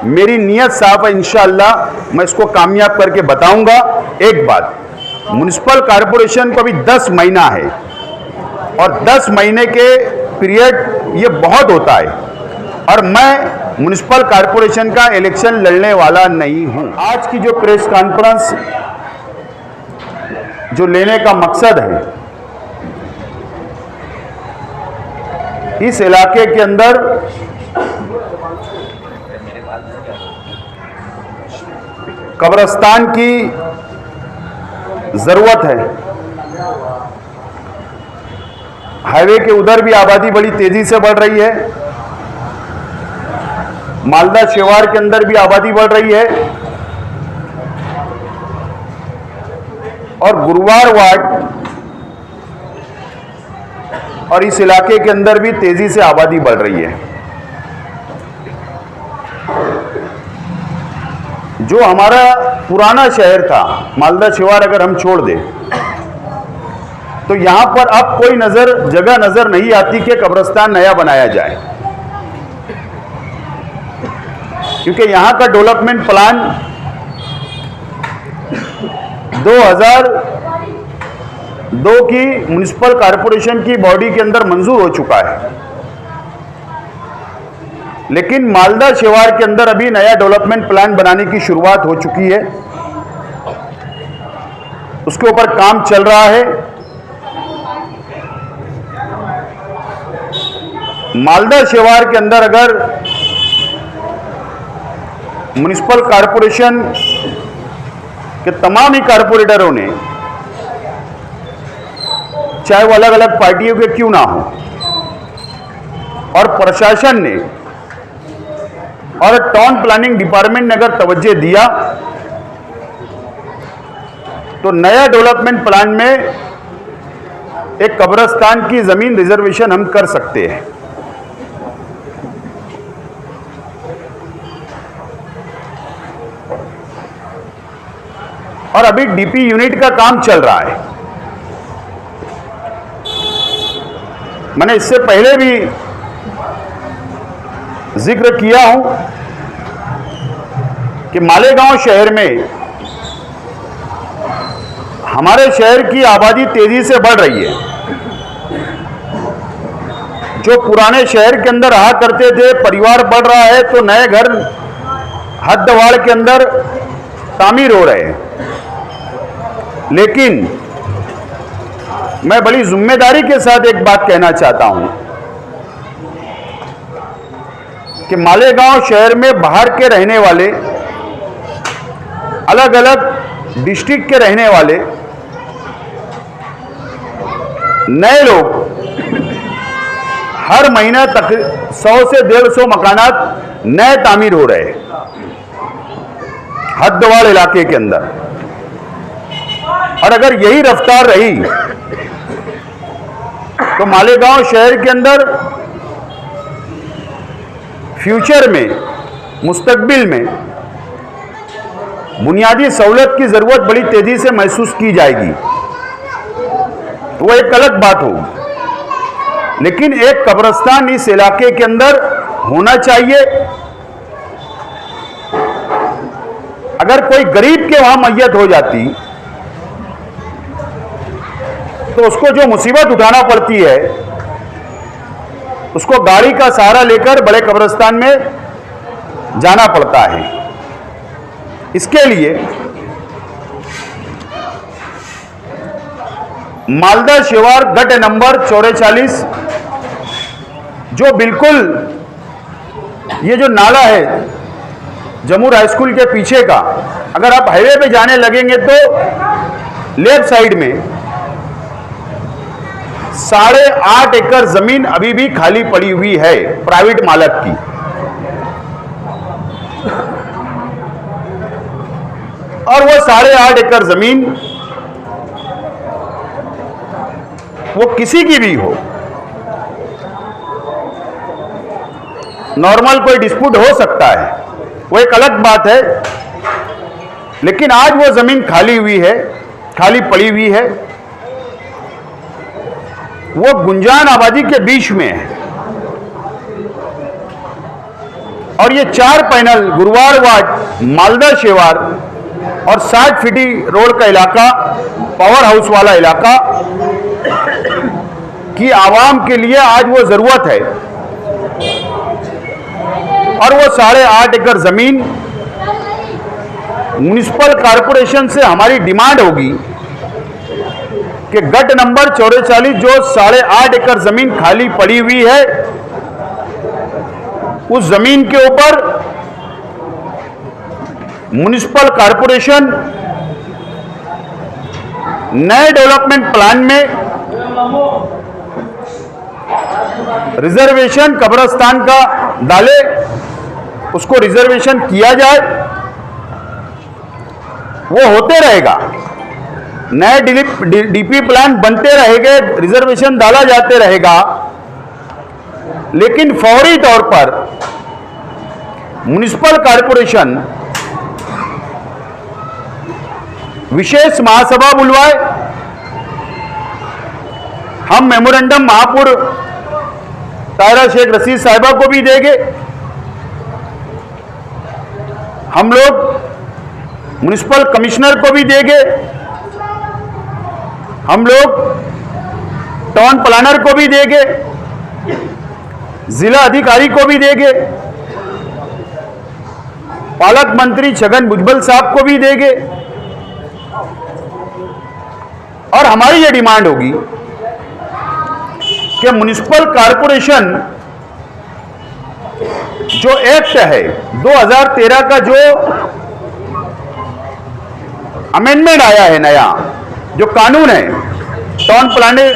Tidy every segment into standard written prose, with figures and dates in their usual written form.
मेरी नीयत साफ है, इंशाअल्लाह मैं इसको कामयाब करके बताऊंगा। एक बात, म्युनिसिपल कॉरपोरेशन को अभी 10 महीना है और 10 महीने के पीरियड ये बहुत होता है, और मैं म्युनिसिपल कॉरपोरेशन का इलेक्शन लड़ने वाला नहीं हूं। आज की जो प्रेस कॉन्फ्रेंस जो लेने का मकसद है, इस इलाके के अंदर कब्रिस्तान की जरूरत है। हाईवे के उधर भी आबादी बड़ी तेजी से बढ़ रही है, मालदा शेवार के अंदर भी आबादी बढ़ रही है, और गुरुवार वार्ड और इस इलाके के अंदर भी तेजी से आबादी बढ़ रही है। जो हमारा पुराना शहर था मालदा शेवार, अगर हम छोड़ दें तो यहां पर अब कोई जगह नजर नहीं आती कि कब्रिस्तान नया बनाया जाए, क्योंकि यहां का डेवलपमेंट प्लान 2002 की म्युनिसिपल कॉरपोरेशन की बॉडी के अंदर मंजूर हो चुका है, लेकिन मालदा शेवार के अंदर अभी नया डेवलपमेंट प्लान बनाने की शुरुआत हो चुकी है। उसके ऊपर काम चल रहा है। मालदा शेवार के अंदर अगर म्युनिसिपल कॉरपोरेशन के तमाम ही कॉरपोरेटरों ने, चाहे वो अलग अलग पार्टियों के क्यों ना हो, और प्रशासन ने और टाउन प्लानिंग डिपार्टमेंट ने अगर तवज्जो दिया, तो नया डेवलपमेंट प्लान में एक कब्रिस्तान की जमीन रिजर्वेशन हम कर सकते हैं। और अभी डीपी यूनिट का काम चल रहा है। मैंने इससे पहले भी जिक्र किया हूं कि मालेगांव शहर में हमारे शहर की आबादी तेजी से बढ़ रही है। जो पुराने शहर के अंदर रहा करते थे, परिवार बढ़ रहा है, तो नए घर हद्दवाड़ के अंदर तामीर हो रहे हैं। लेकिन मैं बड़ी जिम्मेदारी के साथ एक बात कहना चाहता हूं कि मालेगांव शहर में बाहर के रहने वाले, अलग अलग डिस्ट्रिक्ट के रहने वाले नए लोग हर महीने तक 100 से 150 मकानात नए तामीर हो रहे हैं हद्दवाड़ इलाके के अंदर। और अगर यही रफ्तार रही तो मालेगांव शहर के अंदर फ्यूचर में, मुस्तकबिल में बुनियादी सहूलत की जरूरत बड़ी तेजी से महसूस की जाएगी, वो एक अलग बात होगी। लेकिन एक कब्रिस्तान इस इलाके के अंदर होना चाहिए। अगर कोई गरीब के वहां मैयत हो जाती तो उसको जो मुसीबत उठाना पड़ती है, उसको गाड़ी का सहारा लेकर बड़े कब्रिस्तान में जाना पड़ता है। इसके लिए मालदा शेवार गट नंबर 44, जो बिल्कुल ये जो नाला है जमूर हाई स्कूल के पीछे का, अगर आप हाईवे पे जाने लगेंगे तो लेफ्ट साइड में 8.5 एकड़ जमीन अभी भी खाली पड़ी हुई है प्राइवेट मालिक की। और वो 8.5 एकड़ जमीन वो किसी की भी हो, नॉर्मल कोई डिस्प्यूट हो सकता है, वो एक अलग बात है। लेकिन आज वो जमीन खाली हुई है, खाली पड़ी हुई है, वो गुंजान आबादी के बीच में है। और ये 4 पैनल गुरुवार वार्ड, मालदा शेवार और 60 फीटी रोड का इलाका, पावर हाउस वाला इलाका की आवाम के लिए आज वो जरूरत है। और वो 8.5 एकड़ जमीन म्युनिसिपल कॉरपोरेशन से हमारी डिमांड होगी कि गट नंबर 44 जो 8.5 एकड़ जमीन खाली पड़ी हुई है, उस जमीन के ऊपर म्युनिसिपल कॉरपोरेशन नए डेवलपमेंट प्लान में रिजर्वेशन कब्रिस्तान का डाले, उसको रिजर्वेशन किया जाए। वो होते रहेगा, नए डीपी प्लान बनते रहेंगे, रिजर्वेशन डाला जाते रहेगा, लेकिन फौरी तौर पर म्युनिसिपल कॉरपोरेशन विशेष महासभा बुलवाए। हम मेमोरेंडम महापौर ताहिरा शेख रशीद साहिबा को भी देंगे। हम लोग म्युनिसिपल कमिश्नर को भी देंगे, हम लोग टाउन प्लानर को भी देंगे, जिला अधिकारी को भी देंगे, पालक मंत्री छगन भुजबल साहब को भी देंगे। और हमारी ये डिमांड होगी कि म्युनिसिपल कॉरपोरेशन जो एक्ट है 2013 का, जो अमेंडमेंट आया है, नया जो कानून है टाउन प्लानिंग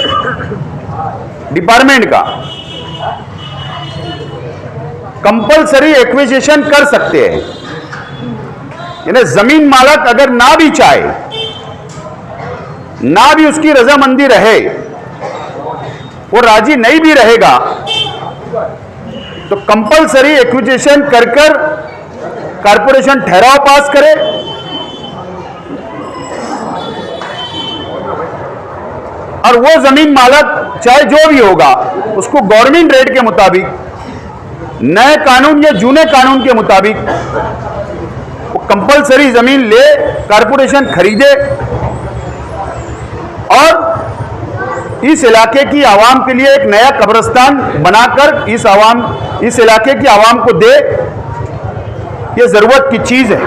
डिपार्टमेंट का, कंपलसरी एक्विजिशन कर सकते हैं। यानी जमीन मालक अगर ना भी चाहे, ना भी उसकी रजामंदी रहे, वो राजी नहीं भी रहेगा, तो कंपलसरी एक्विजिशन कर कॉरपोरेशन ठहराव पास करे और वो जमीन मालक चाहे जो भी होगा उसको गवर्नमेंट रेट के मुताबिक, नए कानून या जूने कानून के मुताबिक वो कंपलसरी जमीन ले, कॉरपोरेशन खरीदे और इस इलाके की आवाम के लिए एक नया कब्रिस्तान बनाकर इस इलाके की आवाम को दे। ये जरूरत की चीज है।